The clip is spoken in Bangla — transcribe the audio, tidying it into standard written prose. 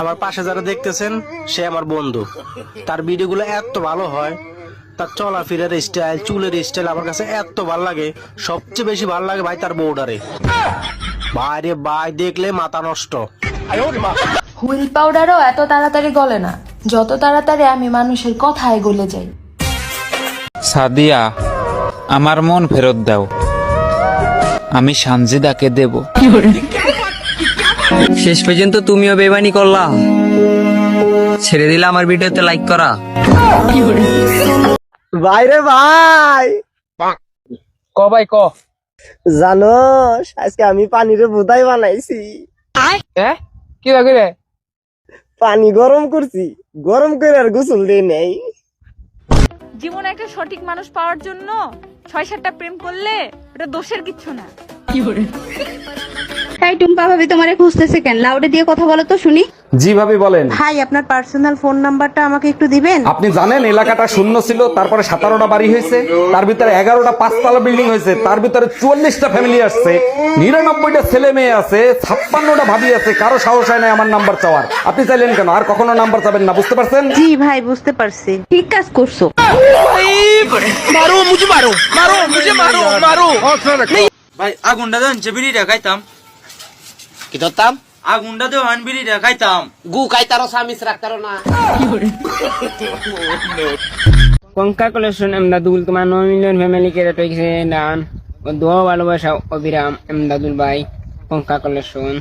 আমার পাশে যারা দেখতেছেন সে আমার বন্ধু। তার ভিডিওগুলো এত ভালো হয়, তার চলাফেরার স্টাইল, চুলের স্টাইল আমার কাছে এত ভালো লাগে। সবচেয়ে বেশি ভালো লাগে ভাই তার বউডারে। ভাই রে ভাই, দেখলে মাথা নষ্ট। হুইল পাউডারও এত তাড়াতাড়ি গলে না যত তাড়াতাড়ি আমি মানুষের কথায় গলে যাই। সাদিয়া, আমার মন ফেরত দাও, আমি সানজিদাকে দেব। শেষ পর্যন্ত তুমিও বেমানি করলা, ছেড়ে দিলে আমার ভিডিওতে লাইক করা। ভাই রে ভাই, ক ভাই ক। জানোস আজকে আমি পানির বোধাই বানাইছি। কি লাগে? পানি গরম করছি, গরম করে আর গোসল দিয়ে নেই। জীবনে একটা সঠিক মানুষ পাওয়ার জন্য ৬-৭টা প্রেম করলে ওটা দোষের কিচ্ছু না। তাই টুম্পা ভাবি তোমারে খুঁজতেছে কেন? লাউডে দিয়ে কথা বলো তো শুনি। জি ভাবি বলেন। ভাই আপনার পার্সোনাল ফোন নাম্বারটা আমাকে একটু দিবেন? আপনি জানেন এলাকাটা শূন্য ছিল, তারপরে 17টা বাড়ি হয়েছে, তার ভিতরে 11টা 5তলা বিল্ডিং হয়েছে, তার ভিতরে 44টা ফ্যামিলি আসছে, 99টা ছেলে মেয়ে আছে, 56টা ভাবি আছে, কারো সাহস হয় না আমার নাম্বার চাওয়ার। আপনি চাইলেন কেন? আর কখনো নাম্বার চাবেন না, বুঝতে পারছেন? জি ভাই বুঝতে পারছি, ঠিক কাজ করছো। ভাই আগুনটা দেন, যে বিড়ি দেখাইতাম। কি ধরতাম? আগুনটা দেওয়ান, বিড়ি দেখাইতাম। গু খাইতারো, সামিস রাখতারো না। কংগ্রাচুলেশন এমদাদুল, তোমার 9 মিলিয়ন ফ্যামিলি কে রেট হয়েছে ডান। ও দোয়া ভালোবাসা অবিরাম এমদাদুল ভাই, কংগ্রাচুলেশন।